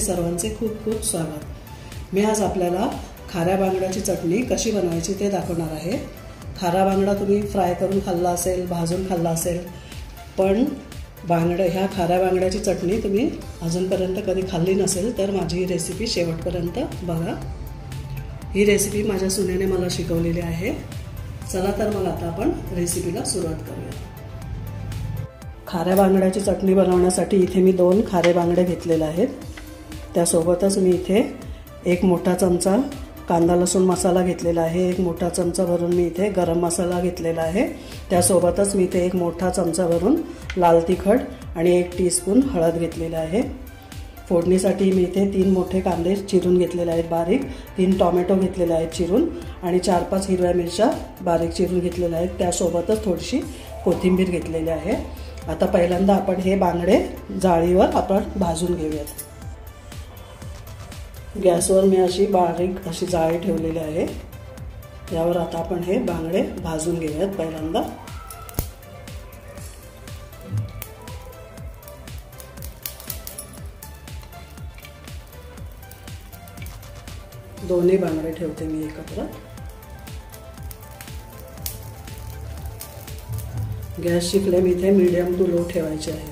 सर्वांचे खूप खूप स्वागत। मी आज आपल्याला खाऱ्या बांगड्याची चटणी कशी बनवायची ते दाखवणार आहे। खारा बांगडा तुम्ही फ्राय करून खाल्ला असेल, भाजून खाल्ला असेल, पण ह्या खाऱ्या बांगड्याची चटणी तुम्ही अजूनपर्यंत कधी खाल्ली नसेल तर माझी ही रेसिपी शेवटपर्यंत बघा। ही रेसिपी माझ्या सुनेने मला शिकवलेली आहे। चला तर मग आता आपण रेसिपीला सुरुवात करूया। खाऱ्या बांगड्याची चटणी बनवण्यासाठी इथे मी 2 खारे बांगडे घेतलेले आहेत। त्यासोबतच मी इथे 1 मोठा चमचा कांदा लसूण मसाला घेतलेला आहे। 1 मोठा चमचा भरून मी इथे गरम मसाला घेतलेला आहे। त्यासोबतच मी इथे 1 मोठा चमचा भरून लाल तिखट आणि 1 टीस्पून हळद घेतलेला आहे। फोडणीसाठी मी इथे 3 मोठे कांदे चिरून घेतलेले आहेत बारीक, 3 टोमॅटो घेतलेले आहेत चिरून आणि 4-5 हिरव्या मिरच्या बारीक चिरून घेतलेल्या आहेत। त्यासोबतच थोडीशी कोथिंबीर घेतलेली आहे। आता पहिल्यांदा आपण हे बांगडे जाळीवर आपण भाजून घेऊयात। गॅसवर मी अशी बारीक अशी जाळी ठेवलेली आहे। यावर आता आपण हे बांगडे भाजून घेऊयात। पहिल्यांदा दोन्ही बांगडे ठेवते मी एकत्र। गॅसची फ्लेम इथे मीडियम टू लो ठेवायची आहे।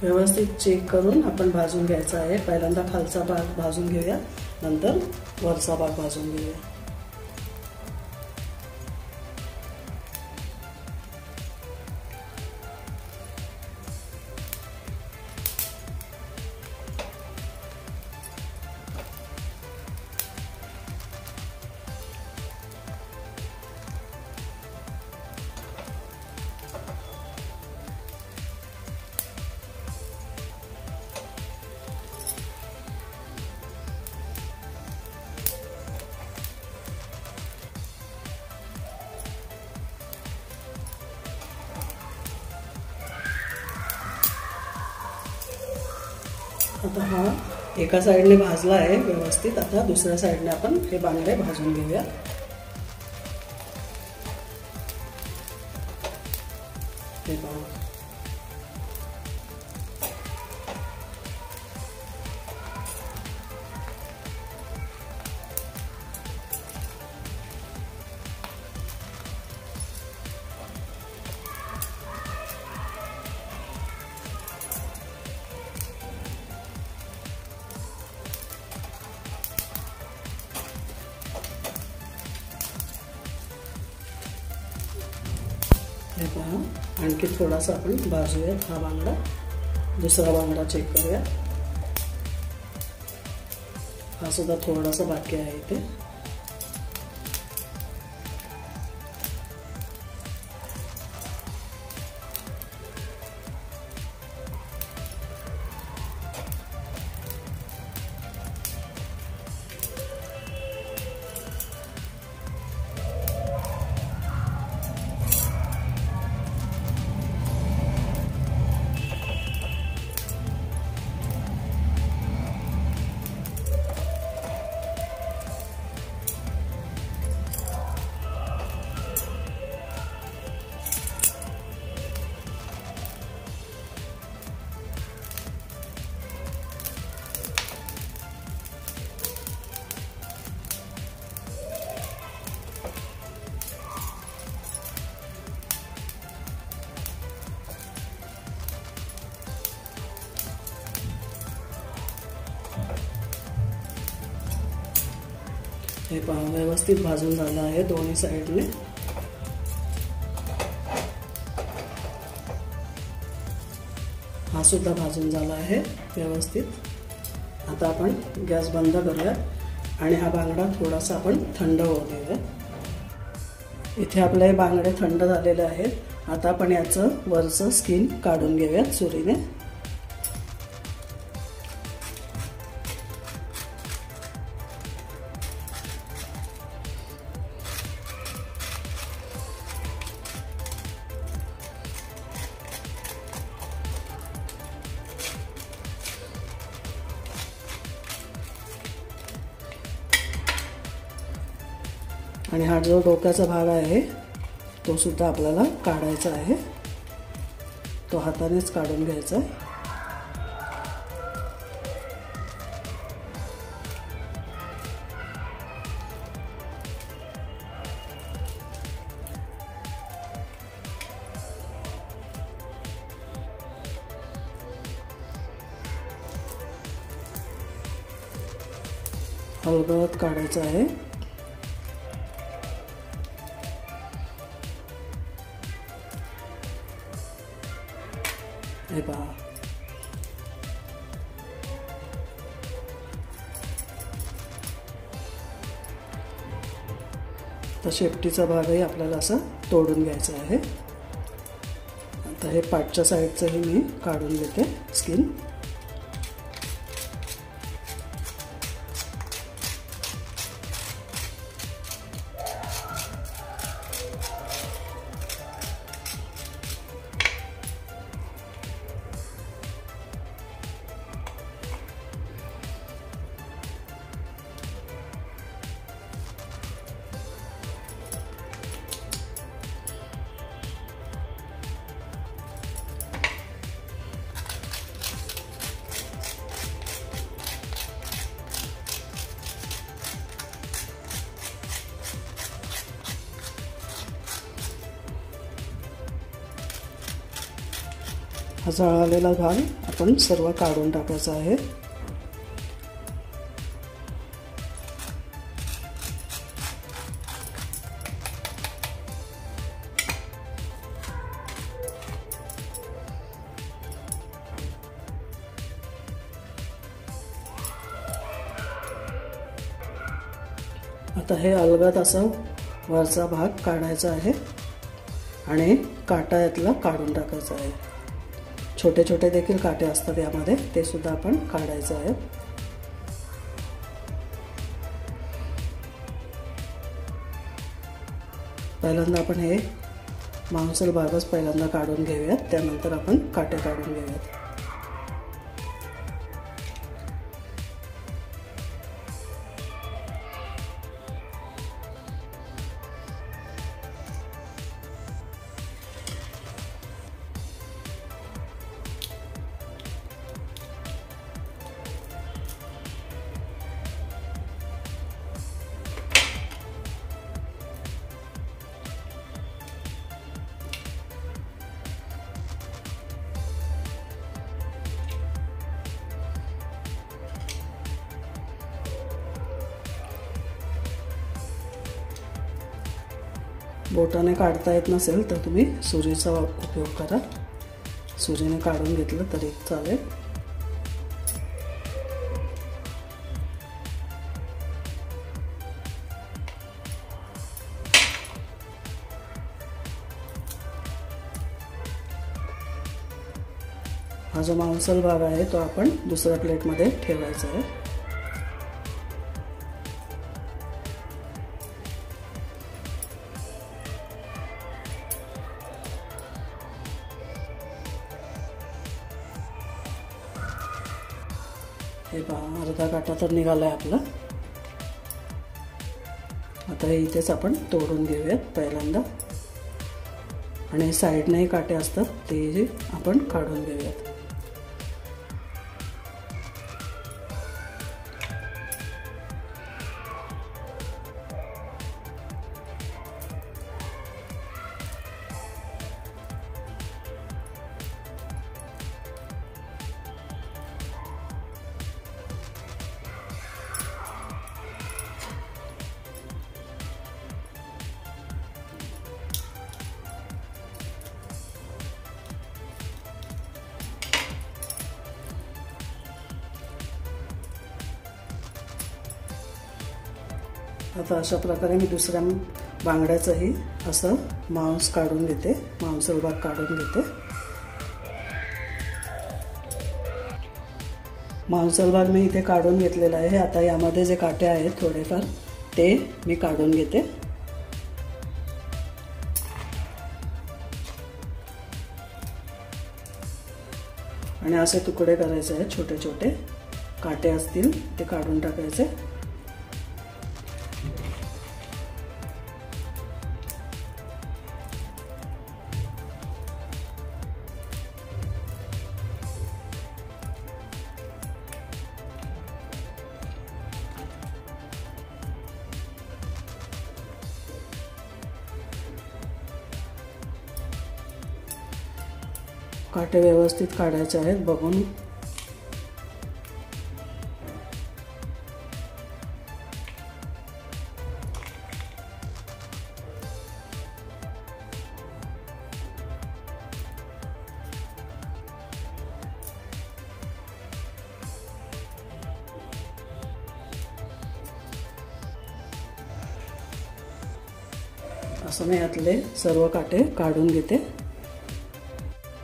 व्यवस्थित चेक करून आपण भाजून घ्यायचा आहे। पहिल्यांदा खालचा भाग भाजून घेऊया, नंतर वरचा भाग भाजून घेऊया। आता हा एका साइडने भाजला आहे व्यवस्थित। आता दुसऱ्या साइडने आपण हे बांगडे भाजून घेऊया। हे पहा, आणखी थोडासा आपण भाजूया हा बांगडा। दुसरा बांगडा चेक करूया, हा सुद्धा थोडासा बाकी आहे इथे। हे पहा व्यवस्थित भाजून झालं आहे दोन्ही साईडने। हा सुद्धा भाजून झाला आहे व्यवस्थित। आता आपण गॅस बंद करूया आणि हा बांगडा थोडासा आपण थंड होऊ देऊया। इथे आपले बांगडे थंड झालेले आहेत। आता आपण याचं वरचं स्किन काढून घेऊयात सुरीने। आणि हा जो डोक्याचा भाग आहे तो सुद्धा आपल्याला काढायचा आहे। तो हातानेच काढून घ्यायचा आहे। अलगद काढायचा आहे। हे पहा तर शेपटीचा भागही आपल्याला असं तोडून घ्यायचा आहे। आता हे पाठच्या साईडचंही मी काढून घेते स्किन। हा जळालेला भाग आपण सर्व काढून टाकायचा आहे। आता हे अलगद असं वरचा भाग काढायचा आहे आणि काटा यातला काढून टाकायचा आहे। छोटे छोटे देखील काटे असतात यामध्ये, ते सुद्धा आपण काढायचं आहे। पहिल्यांदा आपण हे मांसल भागच पहिल्यांदा काढून घेऊयात, त्यानंतर आपण काटे काढून घेऊयात। बोटाने काढता येत नसेल तर तुम्ही सुरीचा उपयोग करा। सुरीने काढून घेतलं तरी चालेल। हा जो मांसल भाग आहे तो आपण दुसऱ्या प्लेटमध्ये ठेवायचा आहे। हे पहा अर्धा काटा तर निघालाय आपला। आता हे इथेच आपण तोडून घेऊयात पहिल्यांदा, आणि साईडनेही काटे असतात ते आपण काढून घेऊयात। आता अशा प्रकारे मी दुसऱ्या बांगड्याचंही असं मांस काढून घेते, मांसल भाग काढून घेते। मांसल भाग मी इथे काढून घेतलेला आहे। आता यामध्ये जे काटे आहेत थोडेफार ते मी काढून घेते। आणि असे तुकडे करायचे आहेत, छोटे छोटे काटे असतील ते काढून टाकायचे। काटे व्यवस्थित काढायचे आहेत बघून। असं मी यातले सर्व काटे काढून घेते।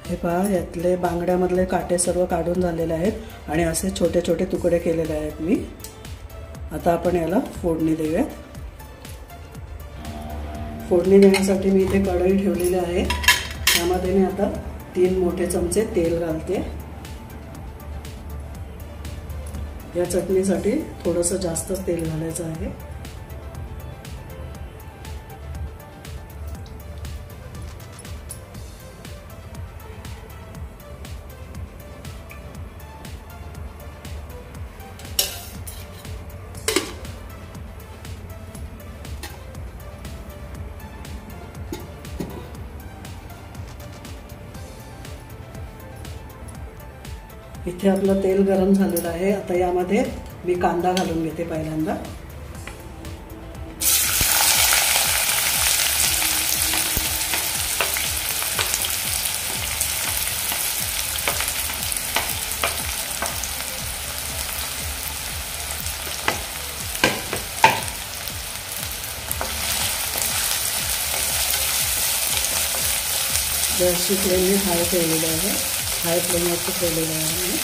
हे पहा, यातले बांगड्यामधले काटे सर्व काढून झालेले आहेत आणि असे छोटे छोटे तुकडे केलेले आहेत मी। आता आपण याला फोडणी देऊयात। फोडणी देण्यासाठी मी इथे कढई ठेवलेली आहे। यामध्ये मी आता 3 मोठे चमचे तेल घालते। या चटणीसाठी थोडंसं जास्त तेल घालायचं आहे। इथे आपलं तेल गरम झालेलं आहे। आता यामध्ये मी कांदा घालून घेते पहिल्यांदा। गॅसची फ्लेम मी हाय ठेवलेली आहे, हाय फ्लेमवरती ठेवलेलं आहे मी।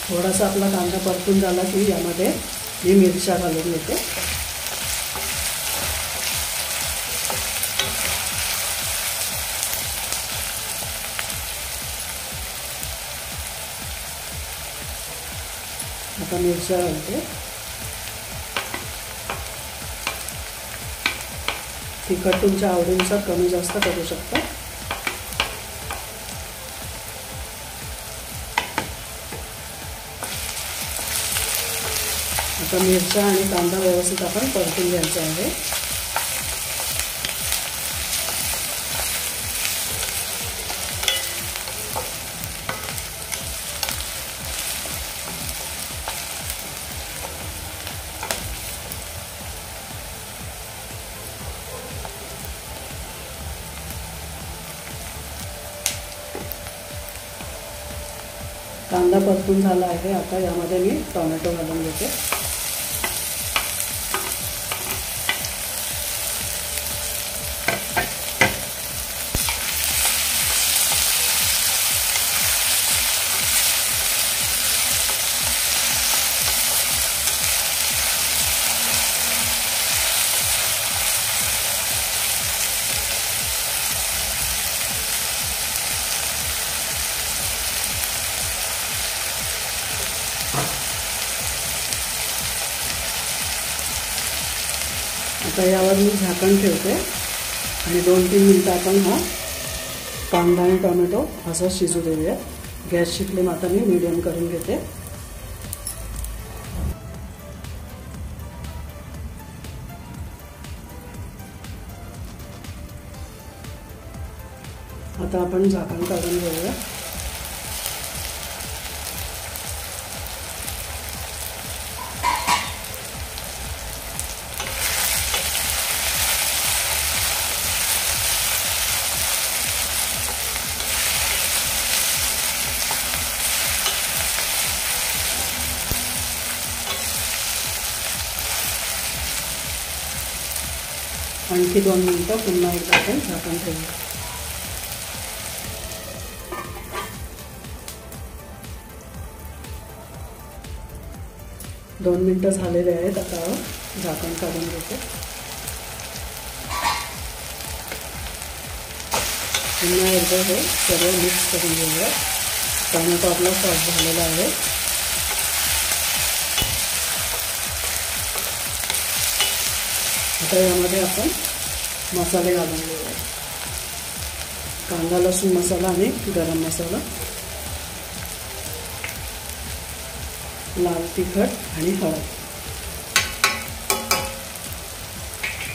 थोडासा आपला कांदा परतून झाला की यामध्ये मी मिरच्या घालून घेते। आता मिरच्या घालते। तिखट तुमच्या आवडीनुसार कमी जास्त करू शकता। आता मिरच्या आणि कांदा व्यवस्थित आपण परतून घ्यायचा आहे। कांदा परतून झाला आहे। आता यामध्ये मी टोमॅटो घालून घेते। आता यावर मी झाकण ठेवते आणि 2-3 मिनिटं आपण हा कांदा आणि टोमॅटो असं शिजू देऊया। गॅसची फ्लेम आता मी मीडियम करून घेते। आता आपण झाकण काढून घेऊया। आणखी 2 मिनिटं पुन्हा एकदा आपण झाकण ठेवूया. दोन मिनिटं झालेले आहेत. आता झाकण काढून घेते. पुन्हा एकदा हे सर्व मिक्स करून घेऊया. टोमॅटो आपला सॉफ्ट झालेला आहे. आता यामध्ये आपण मसाले घालून घेऊया. कांदा लसूण मसाला आणि गरम मसाला, लाल तिखट आणि हळद.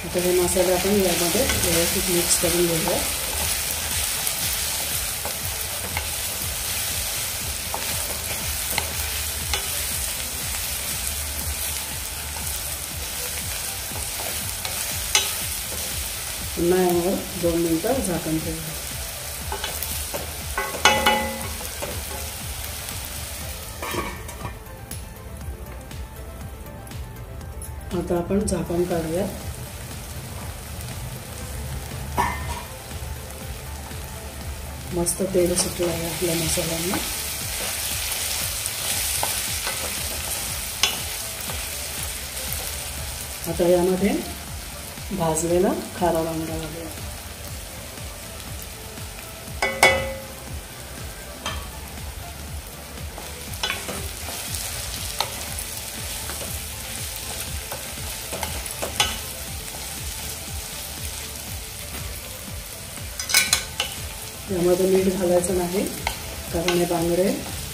आता हे मसाले आपण यामध्ये व्यवस्थित मिक्स करून घेऊया. पुन्हा यावर 2 मिनिटं झाकण ठेवूया. आता आपण झाकण काढूया. मस्त तेल सुटलं आहे आपल्या मसाल्यांना. आता यामध्ये भाजलेला खारा बांगडा घालूया. यामध्ये मीठ घालायचं नाही, कारण हे बांगडे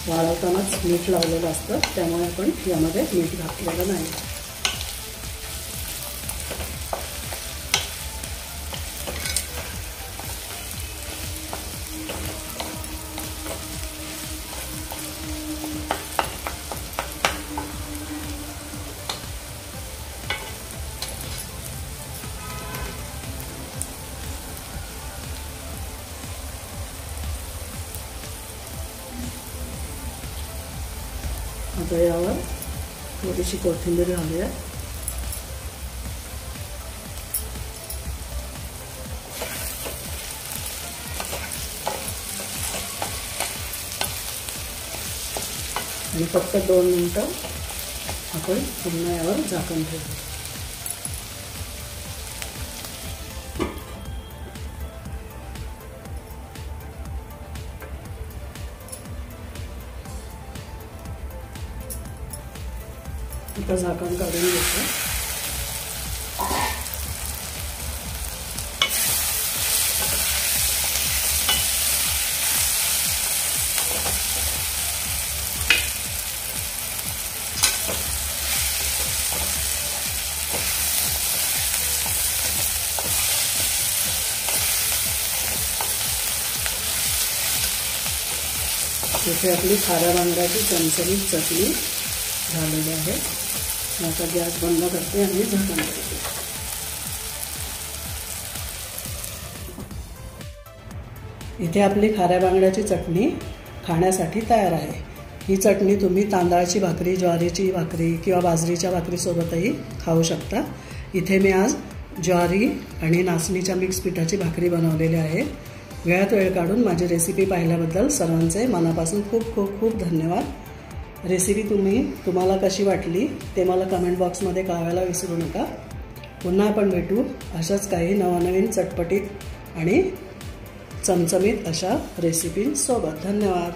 वाळवतानाच मीठ लावलेलं असतं, त्यामुळे आपण यामध्ये मीठ घातलेलं नाही. आता यावर थोडीशी कोथिंबीर घालूया. आणि फक्त 2 मिनिटं आपण पुन्हा यावर झाकण ठेवू. आता झाकण काढून घेतो. इथे आपली खाऱ्या बांगड्याची चमचमीत चटणी झालेली आहे. आता गॅस बंद करते आणि झाकण करते. इथे आपली खाऱ्या बांगड्याची चटणी खाण्यासाठी तयार आहे. ही चटणी तुम्ही तांदळाची भाकरी, ज्वारीची भाकरी किंवा बाजरीच्या भाकरीसोबतही खाऊ शकता. इथे मी आज ज्वारी आणि नाचणीच्या मिक्स पिठाची भाकरी बनवलेली आहे. वेळात वेळ काढून माझी रेसिपी पाहिल्याबद्दल सर्वांचे मनापासून खूप खूप खूप धन्यवाद. रेसिपी तुम्हाला कशी वाटली ते मला कमेंट बॉक्समध्ये कळवायला विसरू नका. पुन्हा आपण भेटू अशाच काही नवनवीन चटपटीत आणि चमचमीत अशा रेसिपींसोबत. धन्यवाद.